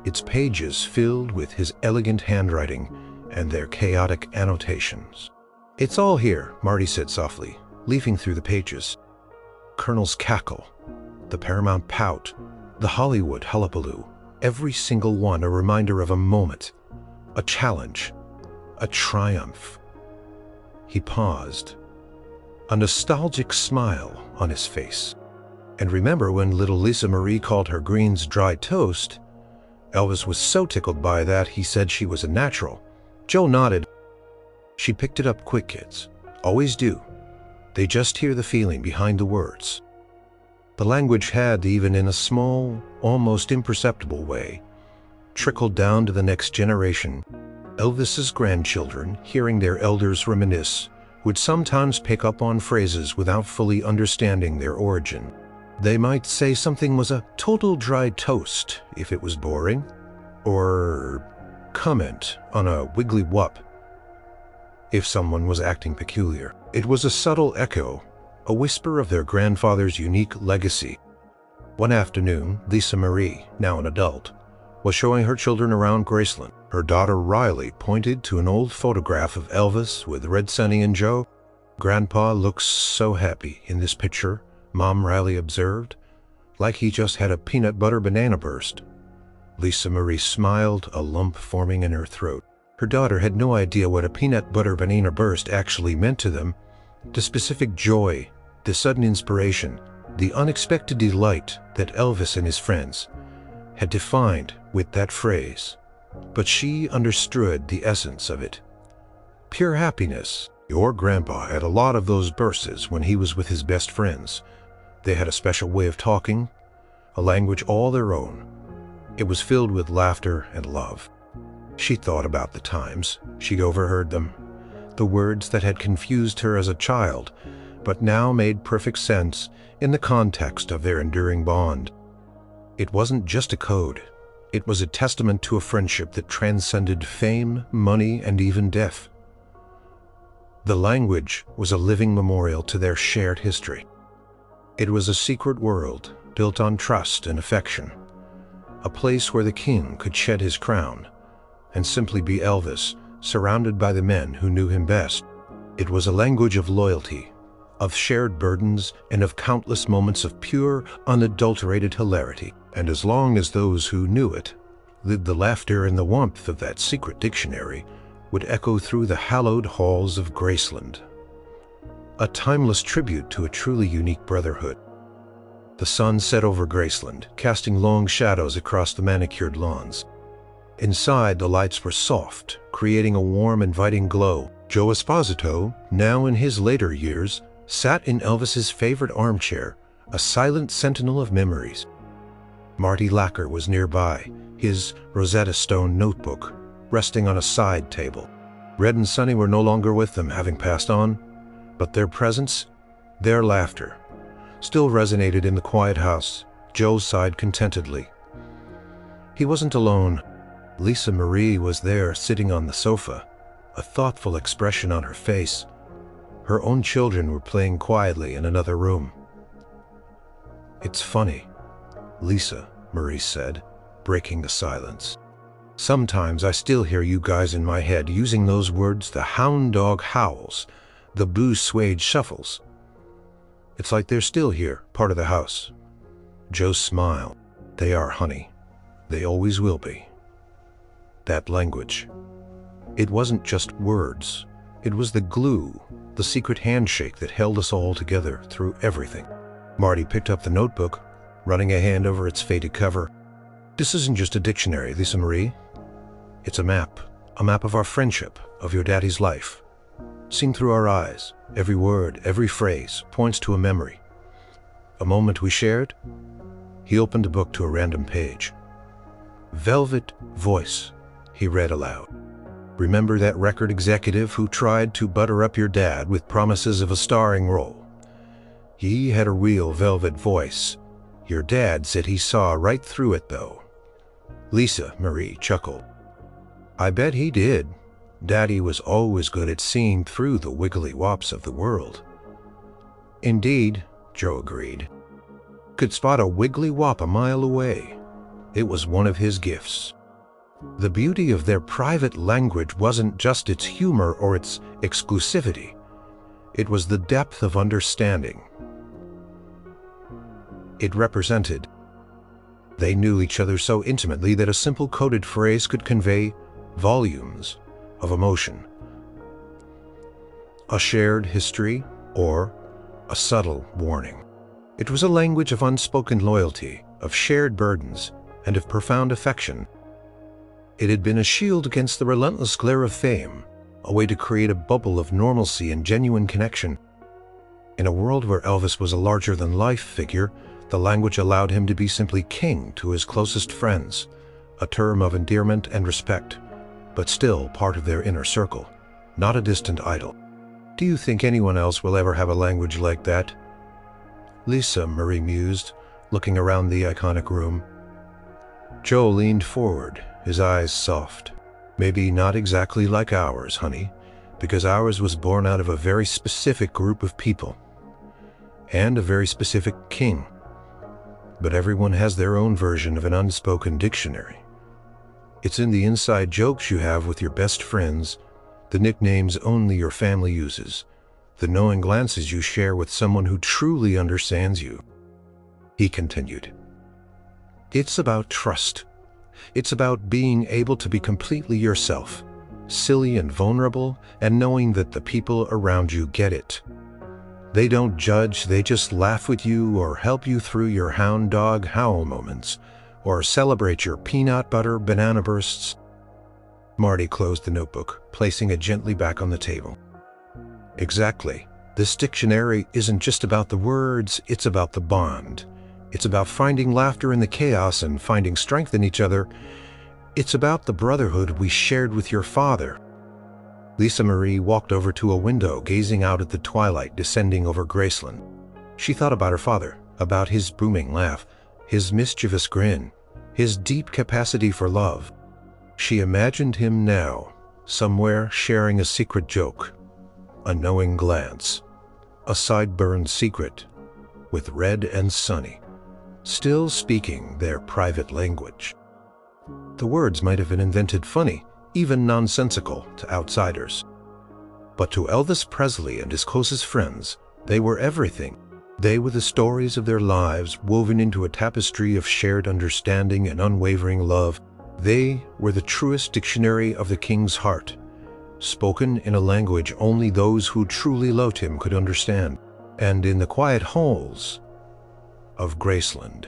its pages filled with his elegant handwriting and their chaotic annotations. "It's all here," Marty said softly, leafing through the pages. Colonel's cackle, the Paramount pout, the Hollywood hullabaloo, every single one a reminder of a moment, a challenge, a triumph. He paused, a nostalgic smile on his face. "And remember when little Lisa Marie called her greens dry toast? Elvis was so tickled by that he said she was a natural." Joe nodded. "She picked it up quick, kids. Always do. They just hear the feeling behind the words." The language had, even in a small, almost imperceptible way, trickled down to the next generation. Elvis's grandchildren, hearing their elders reminisce, would sometimes pick up on phrases without fully understanding their origin. They might say something was a total dry toast if it was boring, or comment on a wiggly whup if someone was acting peculiar. It was a subtle echo, a whisper of their grandfather's unique legacy. One afternoon, Lisa Marie, now an adult, was showing her children around Graceland. Her daughter Riley pointed to an old photograph of Elvis with Red Sunny and Joe. "Grandpa looks so happy in this picture," Mom Riley observed, "like he just had a peanut butter banana burst." Lisa Marie smiled, a lump forming in her throat. Her daughter had no idea what a peanut butter banana burst actually meant to them. The specific joy, the sudden inspiration, the unexpected delight that Elvis and his friends had defined with that phrase. But she understood the essence of it. Pure happiness. Your grandpa had a lot of those bursts when he was with his best friends. They had a special way of talking, a language all their own. It was filled with laughter and love. She thought about the times she'd overheard them, the words that had confused her as a child, but now made perfect sense in the context of their enduring bond. It wasn't just a code. It was a testament to a friendship that transcended fame, money, and even death. The language was a living memorial to their shared history. It was a secret world built on trust and affection, a place where the king could shed his crown and simply be Elvis, surrounded by the men who knew him best. It was a language of loyalty, of shared burdens, and of countless moments of pure, unadulterated hilarity. And as long as those who knew it lived, the laughter and the warmth of that secret dictionary would echo through the hallowed halls of Graceland. A timeless tribute to a truly unique brotherhood. The sun set over Graceland, casting long shadows across the manicured lawns. Inside, the lights were soft, creating a warm, inviting glow. Joe Esposito, now in his later years, sat in Elvis's favorite armchair, a silent sentinel of memories. Marty Lacker was nearby, his Rosetta Stone notebook resting on a side table. Red and Sonny were no longer with them, having passed on, but their presence, their laughter, still resonated in the quiet house. Joe sighed contentedly. He wasn't alone. Lisa Marie was there, sitting on the sofa, a thoughtful expression on her face. Her own children were playing quietly in another room. "It's funny," Lisa Marie said, breaking the silence. "Sometimes I still hear you guys in my head using those words, the Hound Dog Howls, the Boo Suede Shuffles. It's like they're still here, part of the house." Joe smiled. "They are, honey. They always will be." That language. It wasn't just words. It was the glue, the secret handshake that held us all together through everything. Marty picked up the notebook, running a hand over its faded cover. "This isn't just a dictionary, Lisa Marie. It's a map of our friendship, of your daddy's life. Seen through our eyes, every word, every phrase points to a memory. A moment we shared." He opened the book to a random page. "Velvet Voice," he read aloud. "Remember that record executive who tried to butter up your dad with promises of a starring role? He had a real velvet voice. Your dad said he saw right through it, though." Lisa Marie chuckled. "I bet he did. Daddy was always good at seeing through the wiggly wops of the world." "Indeed," Joe agreed. "Could spot a wiggly wop a mile away. It was one of his gifts." The beauty of their private language wasn't just its humor or its exclusivity. It was the depth of understanding it represented. They knew each other so intimately that a simple coded phrase could convey volumes of emotion. A shared history or a subtle warning. It was a language of unspoken loyalty, of shared burdens, and of profound affection. It had been a shield against the relentless glare of fame, a way to create a bubble of normalcy and genuine connection. In a world where Elvis was a larger-than-life figure, the language allowed him to be simply king to his closest friends, a term of endearment and respect, but still part of their inner circle, not a distant idol. "Do you think anyone else will ever have a language like that?" Lisa Marie mused, looking around the iconic room. Joe leaned forward, his eyes soft. "Maybe not exactly like ours, honey, because ours was born out of a very specific group of people, and a very specific king. But everyone has their own version of an unspoken dictionary. It's in the inside jokes you have with your best friends, the nicknames only your family uses, the knowing glances you share with someone who truly understands you." He continued. "It's about trust. It's about being able to be completely yourself, silly and vulnerable, and knowing that the people around you get it. They don't judge, they just laugh with you or help you through your hound dog howl moments, or celebrate your peanut butter banana bursts. Marty closed the notebook, placing it gently back on the table. Exactly. This dictionary isn't just about the words, it's about the bond. It's about finding laughter in the chaos and finding strength in each other. It's about the brotherhood we shared with your father. Lisa Marie walked over to a window, gazing out at the twilight descending over Graceland. She thought about her father, about his booming laugh, his mischievous grin, his deep capacity for love. She imagined him now, somewhere sharing a secret joke, a knowing glance, a sideburn secret, with Red and Sunny, still speaking their private language. The words might have been invented funny, even nonsensical to outsiders. But to Elvis Presley and his closest friends, they were everything. They were the stories of their lives woven into a tapestry of shared understanding and unwavering love. They were the truest dictionary of the king's heart, spoken in a language only those who truly loved him could understand, and in the quiet halls of Graceland.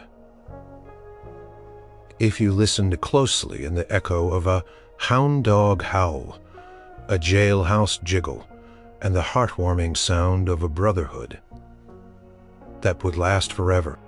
If you listened closely in the echo of a hound dog howl, a jailhouse jiggle, and the heartwarming sound of a brotherhood that would last forever.